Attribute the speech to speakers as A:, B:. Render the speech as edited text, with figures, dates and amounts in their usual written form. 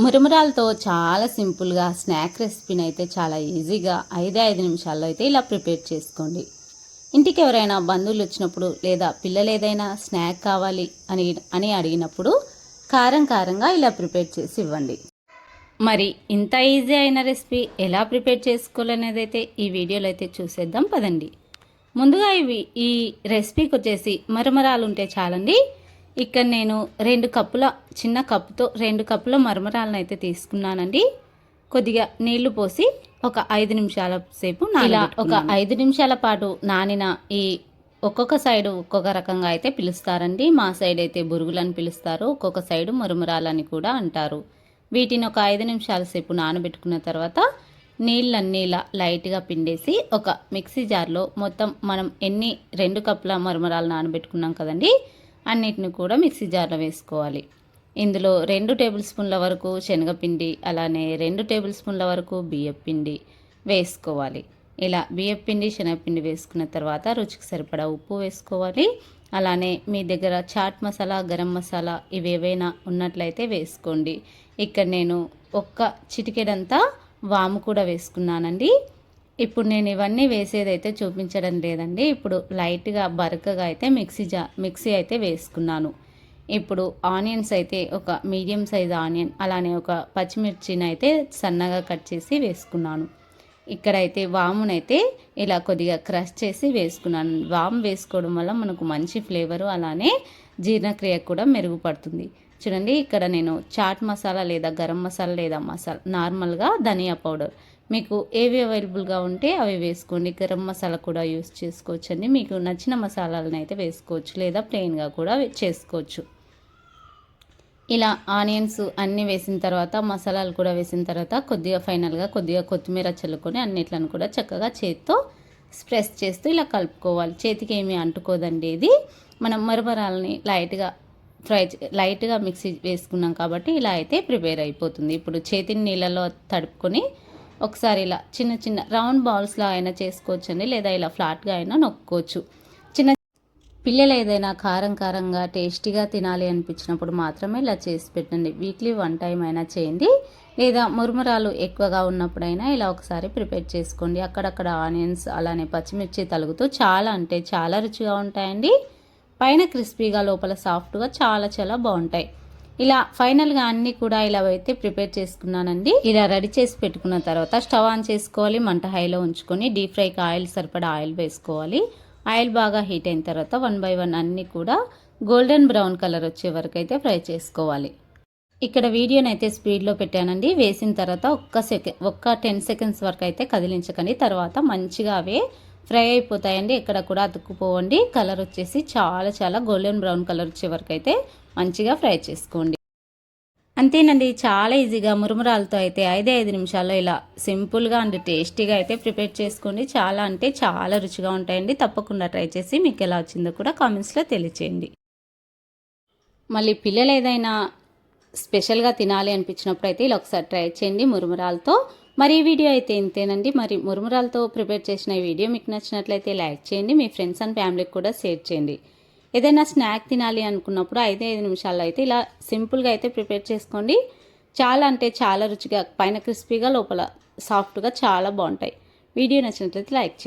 A: మురుమురాలతో చాలా సింపుల్గా స్నాక్ రెసిపీని అయితే చాలా ఈజీగా 5 నిమిషాల్లో అయితే ఇలా ప్రిపేర్ చేసుకోండి. ఇంటికి ఎవరైనా బంధువులు వచ్చినప్పుడు లేదా పిల్లలు ఏదైనా స్నాక్ కావాలి అని అడిగినప్పుడు కారంగా ఇలా ప్రిపేర్ చేసి ఇవ్వండి. మరి ఇంత ఈజీ అయిన రెసిపీ ఎలా ప్రిపేర్ చేసుకోవాలనేది అయితే ఈ వీడియోలో అయితే చూసేద్దాం పదండి. ముందుగా ఈ రెసిపీకి వచ్చేసి మరమరాలు ఉంటే చాలండి. ఇక్కడ నేను 2 కప్పుల చిన్న కప్పుతో 2 కప్పుల మరమరాలను అయితే తీసుకున్నానండి. కొద్దిగా నీళ్లు పోసి ఒక 5 నిమిషాల సేపు ఒక 5 నిమిషాల పాటు నానిన ఈ ఒక్కొక్క సైడు ఒక్కొక్క రకంగా అయితే పిలుస్తారండి. మా సైడ్ అయితే బురుగులని పిలుస్తారు, ఒక్కొక్క సైడు మరమరాలని కూడా అంటారు. వీటిని ఒక 5 నిమిషాల సేపు నానబెట్టుకున్న తర్వాత నీళ్ళన్నీ ఇలా లైట్గా పిండేసి ఒక మిక్సీ జార్లో మొత్తం మనం 2 కప్పుల మరమరాలు నానబెట్టుకున్నాం కదండి, అన్నిటిని కూడా మిక్సీ జార్లో వేసుకోవాలి. ఇందులో 2 టేబుల్ స్పూన్ల వరకు శనగపిండి, అలానే 2 టేబుల్ స్పూన్ల వరకు బియ్యపిండి వేసుకోవాలి. ఇలా బియ్యపిండి శనగపిండి వేసుకున్న తర్వాత రుచికి సరిపడా ఉప్పు వేసుకోవాలి. అలానే మీ దగ్గర చాట్ మసాలా, గరం మసాలా ఇవేవైనా ఉన్నట్లయితే వేసుకోండి. ఇక్కడ నేను ఒక్క చిటికెడంతా వాము కూడా వేసుకున్నానండి. ఇప్పుడు నేను ఇవన్నీ వేసేదైతే చూపించడం లేదండి. ఇప్పుడు లైట్గా బరకగా అయితే మిక్సీ అయితే వేసుకున్నాను. ఇప్పుడు ఆనియన్స్ అయితే ఒక మీడియం సైజ్ ఆనియన్, అలానే ఒక పచ్చిమిర్చిని అయితే సన్నగా కట్ చేసి వేసుకున్నాను. ఇక్కడైతే వామునైతే ఇలా కొద్దిగా క్రష్ చేసి వేసుకున్నాను. వాము వేసుకోవడం వల్ల మనకు మంచి ఫ్లేవరు, అలానే జీర్ణక్రియ కూడా మెరుగుపడుతుంది. చూడండి, ఇక్కడ నేను చాట్ మసాలా లేదా గరం మసాలా లేదా నార్మల్గా ధనియా పౌడర్ మీకు ఏవి అవైలబుల్గా ఉంటే అవి వేసుకోండి. గరం మసాలా కూడా యూస్ చేసుకోవచ్చండి. మీకు నచ్చిన మసాలాలను అయితే వేసుకోవచ్చు, లేదా ప్లెయిన్గా కూడా చేసుకోవచ్చు. ఇలా ఆనియన్స్ అన్నీ వేసిన తర్వాత, మసాలాలు కూడా వేసిన తర్వాత ఫైనల్గా కొద్దిగా కొత్తిమీర చల్లుకొని అన్నిట్లను కూడా చక్కగా చేతితో ప్రెస్ చేస్తూ ఇలా కలుపుకోవాలి. చేతికి ఏమీ అంటుకోదండి. ఇది మనం మరమరాలని లైట్గా మిక్సీ వేసుకున్నాం కాబట్టి ఇలా అయితే ప్రిపేర్ అయిపోతుంది. ఇప్పుడు చేతిని నీళ్ళలో తడుపుకొని ఒకసారి ఇలా చిన్న రౌండ్ బాల్స్లో అయినా చేసుకోవచ్చండి, లేదా ఇలా ఫ్లాట్గా అయినా నొక్కోవచ్చు. పిల్లలు ఏదైనా కారంగా టేస్టీగా తినాలి అనిపించినప్పుడు మాత్రమే ఇలా చేసి పెట్టండి. వీక్లీ 1 టైం అయినా చేయండి, లేదా మురుమురాలు ఎక్కువగా ఉన్నప్పుడైనా ఇలా ఒకసారి ప్రిపేర్ చేసుకోండి. అక్కడక్కడ ఆనియన్స్ అలానే పచ్చిమిర్చి తలుగుతూ చాలా రుచిగా ఉంటాయండి. పైన క్రిస్పీగా లోపల సాఫ్ట్గా చాలా బాగుంటాయి. ఇలా ఫైనల్గా అన్నీ కూడా ఇలా అయితే ప్రిపేర్ చేసుకున్నానండి. ఇలా రెడీ చేసి పెట్టుకున్న తర్వాత స్టవ్ ఆన్ చేసుకోవాలి. మంట హైలో ఉంచుకొని డీప్ ఫ్రైకి సరిపడా ఆయిల్ వేసుకోవాలి. ఆయిల్ బాగా హీట్ అయిన తర్వాత 1 బై 1 అన్నీ కూడా గోల్డెన్ బ్రౌన్ కలర్ వచ్చే వరకు అయితే ఫ్రై చేసుకోవాలి. ఇక్కడ వీడియోని అయితే స్పీడ్లో పెట్టానండి. వేసిన తర్వాత ఒక్క 10 సెకండ్స్ వరకు అయితే కదిలించకండి. తర్వాత మంచిగా అవే ఫ్రై అయిపోతాయండి, ఎక్కడ కూడా అతుక్కుపోవండి. కలర్ వచ్చేసి చాలా గోల్డెన్ బ్రౌన్ కలర్ వచ్చే వరకు అయితే మంచిగా ఫ్రై చేసుకోండి. అంతేనండి, చాలా ఈజీగా మురుమురాలతో అయితే 5 నిమిషాల్లో ఇలా సింపుల్గా అండ్ టేస్టీగా అయితే ప్రిపేర్ చేసుకోండి. చాలా రుచిగా ఉంటాయండి. తప్పకుండా ట్రై చేసి మీకు ఎలా వచ్చిందో కూడా కామెంట్స్లో తెలియచేయండి. మళ్ళీ పిల్లలు ఏదైనా స్పెషల్గా తినాలి అనిపించినప్పుడు అయితే ఇలా ఒకసారి ట్రై చేయండి మురుమురాలతో. మరి ఈ వీడియో అయితే ఇంతేనండి. మరి మురుమురాలతో ప్రిపేర్ చేసిన ఈ వీడియో మీకు నచ్చినట్లయితే లైక్ చేయండి, మీ ఫ్రెండ్స్ అండ్ ఫ్యామిలీకి కూడా షేర్ చేయండి. ఏదైనా స్నాక్ తినాలి అనుకున్నప్పుడు 5 నిమిషాల్లో అయితే ఇలా సింపుల్గా అయితే ప్రిపేర్ చేసుకోండి. చాలా రుచిగా, పైన క్రిస్పీగా లోపల సాఫ్ట్గా చాలా బాగుంటాయి. వీడియో నచ్చినట్లయితే లైక్ చేయండి.